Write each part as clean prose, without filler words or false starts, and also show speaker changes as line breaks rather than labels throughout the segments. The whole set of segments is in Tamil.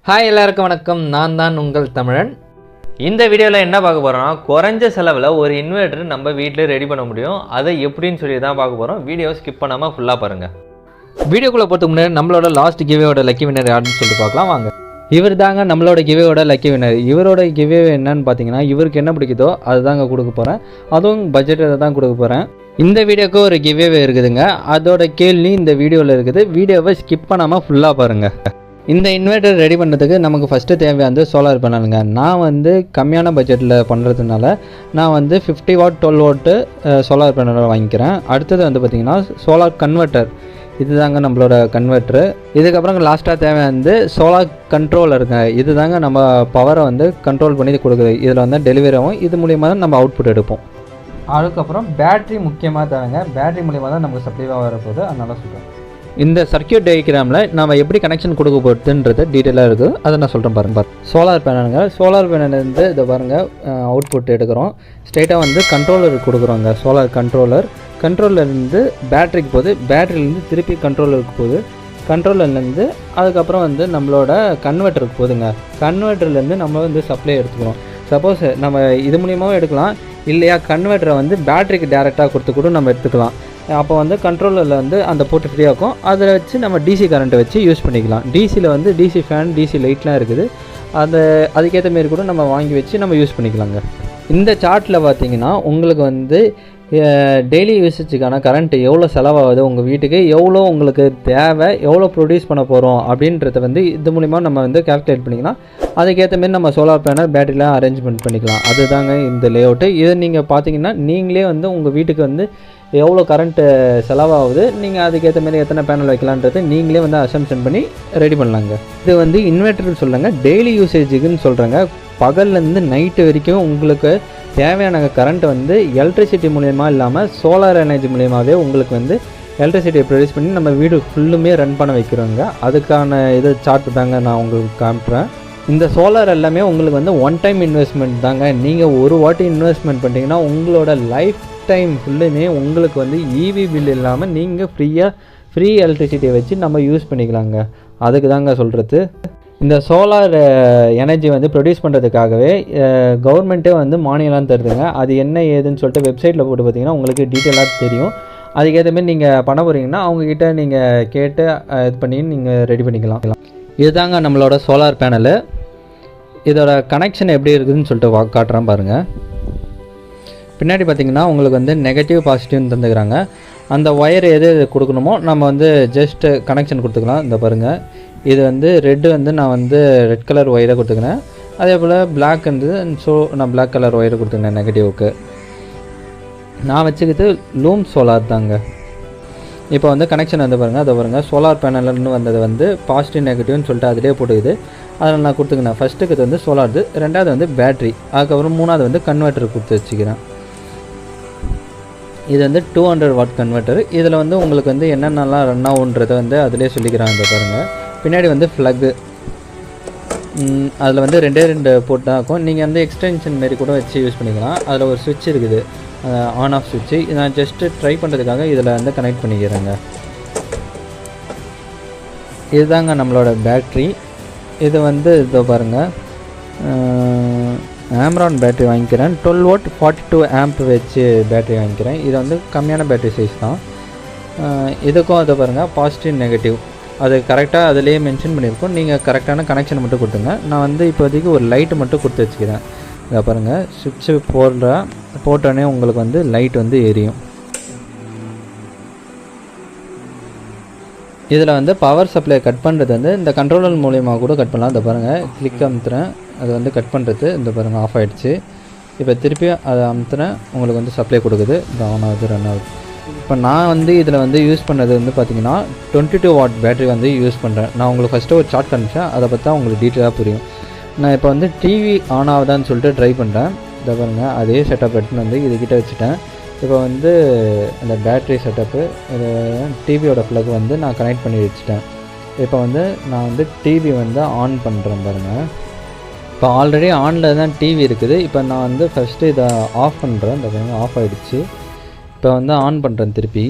ஹாய் எல்லாருக்கும் வணக்கம். நான் தான் உங்கள் தமிழன். இந்த வீடியோவில் என்ன பார்க்க போகிறோம்னா, குறைஞ்ச செலவில் ஒரு இன்வெர்டர் நம்ம வீட்டில் ரெடி பண்ண முடியும். அதை எப்படின்னு சொல்லி தான் பார்க்க போகிறோம். வீடியோ ஸ்கிப் பண்ணாமல் ஃபுல்லாக பாருங்கள். வீடியோக்குள்ளே போகிறதுக்கு முன்னாடி நம்மளோட லாஸ்ட் கிவேவோட லக்கி வினர் யாருன்னு சொல்லிட்டு பார்க்கலாம் வாங்க. இவர் தாங்க நம்மளோட கிவேவோட லக்கி வினர். இவரோட கிவே என்னன்னு பார்த்தீங்கன்னா, இவருக்கு என்ன பிடிக்குதோ அதுதாங்க கொடுக்க போகிறேன். அதுவும் பட்ஜெட்டில் தான் கொடுக்க போகிறேன். இந்த வீடியோக்கு ஒரு கிவே இருக்குதுங்க. அதோட கேள்வி இந்த வீடியோவில் இருக்குது. வீடியோவை ஸ்கிப் பண்ணாமல் ஃபுல்லாக பாருங்கள். இந்த இன்வெர்டர் ரெடி பண்ணுறதுக்கு நமக்கு ஃபஸ்ட்டு தேவையானது சோலார் பேனலுங்க. நான் கம்மியான பட்ஜெட்டில் பண்ணுறதுனால நான் 50 வாட் 12 வாட்டு சோலார் பேனலை வாங்கிக்கிறேன். அடுத்தது பார்த்திங்கன்னா சோலார் கன்வெர்ட்டர். இதுதாங்க நம்மளோட கன்வெர்ட்ரு. இதுக்கப்புறம் லாஸ்ட்டாக தேவையானது சோலார் கண்ட்ரோலருங்க. இது தாங்க நம்ம பவரை கண்ட்ரோல் பண்ணி கொடுக்குது. இதில் டெலிவரி ஆகும். இது மூலிமா தான் நம்ம அவுட்புட் எடுப்போம். அதுக்கப்புறம் பேட்ரி முக்கியமாக தேவைங்க. பேட்ரி மூலிமா தான் நமக்கு சப்ளைவாக வரப்போகுது. அதனால சொல்கிறேன். இந்த சர்க்கியூட் டயக்ராமில் நம்ம எப்படி கனெக்ஷன் கொடுக்க போகுதுன்றது டீட்டெயிலாக இருக்குது. அதை நான் சொல்கிறேன் பாருங்கள். சோலார் பேனலுங்க. சோலார் பேனல்லேருந்து இதை பாருங்கள் அவுட்புட் எடுக்கிறோம். ஸ்ட்ரெயிட்டாக கண்ட்ரோலர் கொடுக்குறோங்க. சோலார் கண்ட்ரோலர்லேருந்து பேட்டரிக்கு போகுது. பேட்டரிலேருந்து திருப்பி கண்ட்ரோலருக்கு போகுது. கண்ட்ரோலர்லேருந்து அதுக்கப்புறம் நம்மளோட கன்வெர்ட்டருக்கு போகுதுங்க. கன்வெர்ட்டர்லேருந்து நம்ம சப்ளை எடுத்துக்கிறோம். சப்போஸ் நம்ம இது மூலியமாகவும் எடுக்கலாம், இல்லையா கன்வெர்ட்டரை பேட்டரிக்கு டேரெக்டாக கொடுத்து கூட நம்ம எடுத்துக்கலாம். அப்போ கண்ட்ரோலரில் அந்த போட்டு ஃப்ரீயாக இருக்கும். அதில் வச்சு நம்ம டிசி கரண்ட்டை வச்சு யூஸ் பண்ணிக்கலாம். டிசியில் டிசி ஃபேன், டிசி லைட்லாம் இருக்குது. அதுக்கேற்ற மாரி கூட நம்ம வாங்கி வச்சு நம்ம யூஸ் பண்ணிக்கலாங்க. இந்த சார்ட்டில் பார்த்திங்கன்னா உங்களுக்கு டெய்லி யூசேஜுக்கான கரண்ட் எவ்வளோ செலவாகுது, உங்கள் வீட்டுக்கு எவ்வளோ உங்களுக்கு தேவை, எவ்வளோ ப்ரொடியூஸ் பண்ண போகிறோம் அப்படின்றத இது மூலிமா நம்ம கால்குலேட் பண்ணிக்கலாம். அதுக்கேற்ற மாரி நம்ம சோலார் பேனல் பேட்டரிலாம் அரேஞ்ச்மெண்ட் பண்ணிக்கலாம். அதுதாங்க இந்த லேஅவுட்டு. இதை நீங்கள் பார்த்தீங்கன்னா நீங்களே உங்கள் வீட்டுக்கு எவ்வளோ கரண்ட்டு செலவாகுது, நீங்கள் அதுக்கேற்ற மாரி எத்தனை பேனல் வைக்கலான்றது நீங்களே அசம்ஷன் பண்ணி ரெடி பண்ணலாங்க. இது இன்வெர்டர்னு சொல்கிறாங்க, டெய்லி யூசேஜுக்குன்னு சொல்கிறாங்க. பகல்லேருந்து நைட்டு வரைக்கும் உங்களுக்கு தேவையான கரண்ட் எலக்ட்ரிசிட்டி மூலியமாக இல்லாமல் சோலார் எனர்ஜி மூலியமாகவே உங்களுக்கு எலக்ட்ரிசிட்டியை ப்ரொடியூஸ் பண்ணி நம்ம வீடு ஃபுல்லுமே ரன் பண்ண வைக்கிறோங்க. அதுக்கான சார்ட் தாங்க நான் உங்களுக்கு காமிட்டுறேன். இந்த சோலார் எல்லாமே உங்களுக்கு ஒன் டைம் இன்வெஸ்ட்மெண்ட் தாங்க. நீங்கள் ஒரு வாட்டி இன்வெஸ்ட்மெண்ட் பண்ணிட்டீங்கன்னா உங்களோட லைஃப் டைம் ஃபுல்லுமே உங்களுக்கு இவி பில் இல்லாமல் நீங்கள் ஃப்ரீ எலக்ட்ரிசிட்டியை வச்சு நம்ம யூஸ் பண்ணிக்கலாங்க. அதுக்கு தாங்க சொல்கிறது. இந்த சோலார் எனர்ஜி ப்ரொடியூஸ் பண்ணுறதுக்காகவே கவர்மெண்ட்டே மானியம்லாம் தருதுங்க. அது என்ன ஏதுன்னு சொல்லிட்டு வெப்சைட்டில் போட்டு பார்த்தீங்கன்னா உங்களுக்கு டீட்டெயிலாக தெரியும். அதுக்கேற்றமாரி நீங்கள் பண்ண போகிறீங்கன்னா அவங்கக்கிட்ட நீங்கள் கேட்டு இது பண்ணி நீங்கள் ரெடி பண்ணிக்கலாம். இதுதாங்க நம்மளோட சோலார் பேனலு. இதோட கனெக்ஷன் எப்படி இருக்குதுன்னு சொல்லிட்டு காட்டுறேன் பாருங்கள். பின்னாடி பார்த்திங்கன்னா உங்களுக்கு நெகட்டிவ் பாசிட்டிவ்னு தந்துக்கிறாங்க. அந்த ஒயர் எது கொடுக்கணுமோ நம்ம ஜஸ்ட் கனெக்ஷன் கொடுத்துக்கலாம். இந்த பாருங்கள், இது ரெட்டு நான் ரெட் கலர் ஒயரை கொடுத்துக்கிறேன். அதே போல் பிளாக் ஸோ நான் பிளாக் கலர் ஒயரை கொடுத்துக்கிறேன் நெகட்டிவ்க்கு. நான் வச்சுக்கிட்டு லூம் சோலார் தாங்க. இப்போ கனெக்ஷன் பாருங்கள். அதை பாருங்கள், சோலார் பேனல்னு வந்தது பாசிட்டிவ் நெகட்டிவ்னு சொல்லிட்டு அதிலே போட்டுக்குது. அதில் நான் கொடுத்துக்கிறேன். ஃபஸ்ட்டுக்கு இது சோலார்து, ரெண்டாவது பேட்ரி, அதுக்கப்புறம் மூணாவது கன்வெர்ட்டர் கொடுத்து வச்சுக்கிறேன். இது 200 வாட் கன்வெர்ட்டர். இதில் உங்களுக்கு என்னென்னலாம் ரன் ஆகுன்றதை அதிலே சொல்லிக்கிறாங்க. பாருங்கள், பின்னாடி ஃப்ளக்கு, அதில் ரெண்டே போட்டு தான் இருக்கும். நீங்கள் எக்ஸ்டென்ஷன் மாரி கூட வச்சு யூஸ் பண்ணிக்கலாம். அதில் ஒரு சுவிட்ச் இருக்குது, ஆன் ஆஃப் சுவிட்சு. நான் ஜஸ்ட்டு ட்ரை பண்ணுறதுக்காக இதில் கனெக்ட் பண்ணிக்கிறேங்க. இதுதாங்க நம்மளோட பேட்ரி. இது இதோ பாருங்கள், ஆம்ரான் பேட்ரி வாங்கிக்கிறேன். 12 வாட் 42 ஆம்ப் வச்சு பேட்ரி வாங்கிக்கிறேன். இது கம்மியான பேட்ரி சைஸ் தான். இதுக்கும் அதை பாருங்கள், பாசிட்டிவ் நெகட்டிவ் அது கரெக்டாக அதிலே மென்ஷன் பண்ணியிருக்கோம். நீங்கள் கரெக்டான கனெக்ஷன் மட்டும் கொடுத்துங்க. நான் இப்போதைக்கு ஒரு லைட்டு மட்டும் கொடுத்து வச்சுக்கிறேன். இதை பாருங்கள், சுவிட்சு போட்டோடனே உங்களுக்கு லைட் எரியும். இதில் பவர் சப்ளை கட் பண்ணுறது இந்த கண்ட்ரோலர் மூலியமாக கூட கட் பண்ணலாம். இதை பாருங்கள், கிளிக் அமுத்துறேன், அது கட் பண்ணுறது. இந்த பாருங்கள், ஆஃப் ஆகிடுச்சு. இப்போ திருப்பி அதை அமுத்துறேன், உங்களுக்கு சப்ளை கொடுக்குது. இது ஆன் ஆகுது, ரன் ஆகுது. இப்போ நான் இதில் யூஸ் பண்ணுறது பார்த்திங்கன்னா 22 வாட் பேட்டரி யூஸ் பண்ணுறேன். நான் உங்களுக்கு ஃபஸ்ட்டு ஒரு சார்ட் காமிச்சேன், அதை பார்த்தா உங்களுக்கு டீட்டெயிலாக புரியும். நான் இப்போ டிவி ஆன் ஆகுதான்னு சொல்லிட்டு ட்ரை பண்ணுறேன். இதை பாருங்கள், அதே செட்டப் எடுத்துன்னு இதுக்கிட்ட வச்சுட்டேன். இப்போ அந்த பேட்ரி செட்டப்பு, இது டிவியோட ப்ளக் நான் கனெக்ட் பண்ணி வச்சுட்டேன். இப்போ நான் டிவி ஆன் பண்ணுறேன் பாருங்கள். இப்போ ஆல்ரெடி ஆனில் தான் டிவி இருக்குது. இப்போ நான் ஃபஸ்ட்டு இதை ஆஃப் பண்ணுறேன். இந்த பாருங்கள், ஆஃப் ஆகிடுச்சு. இப்போ ஆன் பண்ணுறேன் திருப்பி.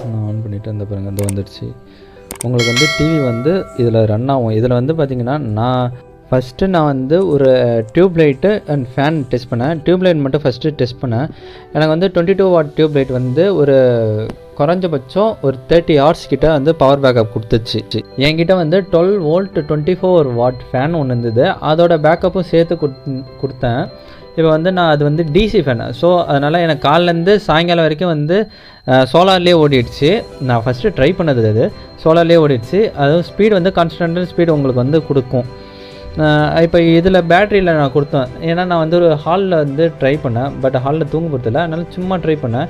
நான் ஆன் பண்ணிட்டேன்.
லைட் வந்து பாருங்கள் இது வந்துடுச்சு. உங்களுக்கு வந்து டிவி வந்து இதில் ரன் ஆகும். இதில் வந்து பார்த்திங்கன்னா நான் வந்து ஒரு tube light and fan test பண்ணேன். டியூப் லைட் மட்டும் ஃபஸ்ட்டு டெஸ்ட் பண்ணேன். எனக்கு வந்து 22 வாட் டியூப் லைட் வந்து ஒரு குறைஞ்சபட்சம் ஒரு 30 ஹவர்ஸ் கிட்ட வந்து பவர் பேக்கப் கொடுத்துச்சு. என்கிட்ட வந்து 12 வோல்ட் 24 வாட் ஃபேன் ஒன்று இருந்தது. அதோட பேக்கப்பும் சேர்த்து கொடுத்தேன். இப்போ வந்து நான் அது வந்து டிசி ஃபேன். ஸோ அதனால் எனக்கு காலிலேருந்து சாயங்காலம் வரைக்கும் வந்து சோலார்லேயே ஓடிடுச்சு. நான் ஃபஸ்ட்டு ட்ரை பண்ணது அது சோலார்லேயே ஓடிடுச்சு. அதுவும் ஸ்பீடு வந்து கான்ஸ்டன்ட் ஸ்பீடு உங்களுக்கு வந்து கொடுக்கும். இப்போ இதில் பேட்டரியில் நான் கொடுத்தேன். ஏன்னா நான் வந்து ஒரு ஹாலில் வந்து ட்ரை பண்ணேன். பட் ஹாலில் தூங்க போகிறதில்ல, அதனால் சும்மா ட்ரை பண்ணேன்.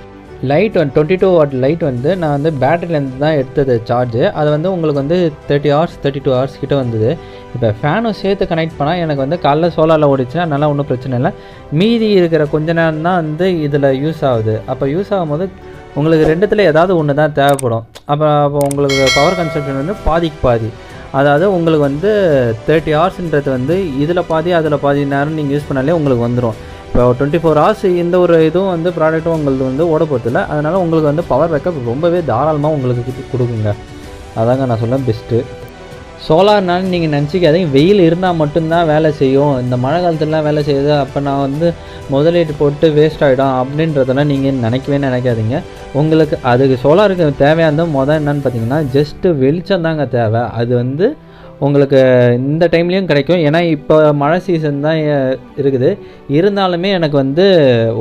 லைட் வந்து 22 வாட் லைட் வந்து நான் வந்து பேட்டரியிலேருந்து தான் எடுத்தது சார்ஜு. அது வந்து உங்களுக்கு வந்து 30 ஹவர்ஸ் 32 ஹவர்ஸ் கிட்ட வந்தது. இப்போ ஃபேனும் சேர்த்து கனெக்ட் பண்ணால் எனக்கு வந்து காலைல சோலாரில் ஓடிச்சுன்னா அதனால் ஒன்றும் பிரச்சனை இல்லை. மீதி இருக்கிற கொஞ்ச நேரம் தான் வந்து இதில் யூஸ் ஆகுது. அப்போ யூஸ் ஆகும்போது உங்களுக்கு ரெண்டுத்தில் ஏதாவது ஒன்று தான் தேவைப்படும். அப்போ உங்களுக்கு பவர் கன்சப்ஷன் வந்து பாதிக்கு பாதி. அதாவது உங்களுக்கு வந்து 30 ஹவர்ஸ்ன்றது வந்து இதில் பாதி அதில் பாதி நேரம் நீங்கள் யூஸ் பண்ணாலே உங்களுக்கு வந்துடும். இப்போ 24 ஹவர்ஸ் இந்த ஒரு இதுவும் வந்து ப்ராடக்ட்டும் உங்களுக்கு வந்து ஓட போகிறதில்ல. அதனால் உங்களுக்கு வந்து பவர் பேக்கப் ரொம்பவே தாராளமாக உங்களுக்கு கொடுக்குங்க. அதாங்க நான் சொல்ல பெஸ்ட்டு. சோலார்னாலும் நீங்கள் நினச்சிக்காதீங்க வெயில் இருந்தால் மட்டும்தான் வேலை செய்யும், இந்த மழை காலத்துலலாம் வேலை செய்யுது, அப்போ நான் வந்து முதலீட்டு போட்டு வேஸ்ட் ஆகிடும் அப்படின்றதெல்லாம் நீங்கள் நினைக்காதீங்க. உங்களுக்கு அதுக்கு சோலாருக்கு தேவையானது என்னன்னு பார்த்தீங்கன்னா ஜஸ்ட்டு வெளிச்சம் தாங்க தேவை. அது வந்து உங்களுக்கு இந்த டைம்லேயும் கிடைக்கும். ஏன்னா இப்போ மழை சீசன் தான் இருக்குது. இருந்தாலுமே எனக்கு வந்து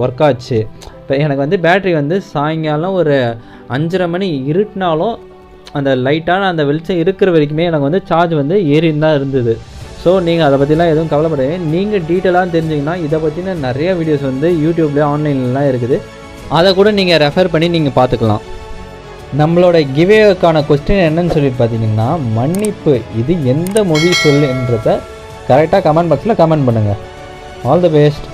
ஒர்க் ஆச்சு. இப்போ எனக்கு வந்து பேட்ரி வந்து சாயங்காலம் ஒரு 5:30 மணி இருட்டினாலும் அந்த லைட்டான அந்த வெளிச்சம் இருக்கிற வரைக்குமே எனக்கு வந்து சார்ஜ் வந்து ஏறின்னு தான் இருந்தது. ஸோ நீங்கள் அதை பற்றிலாம் எதுவும் கவலைப்படாதீங்க. நீங்கள் டீட்டெயிலாக தெரிஞ்சிங்கன்னா இதை பற்றின நிறைய வீடியோஸ் வந்து யூடியூப்லேயே ஆன்லைன்லாம் இருக்குது. அதை கூட நீங்கள் ரெஃபர் பண்ணி நீங்கள் பார்த்துக்கலாம். நம்மளோட கிவேக்கான கொஸ்டின் என்னன்னு சொல்லி பார்த்தீங்கன்னா மன்னிப்பு இது எந்த மொழி சொல்லுன்றதை கரெக்டாக கமெண்ட் பாக்ஸில் கமெண்ட் பண்ணுங்கள். All the best.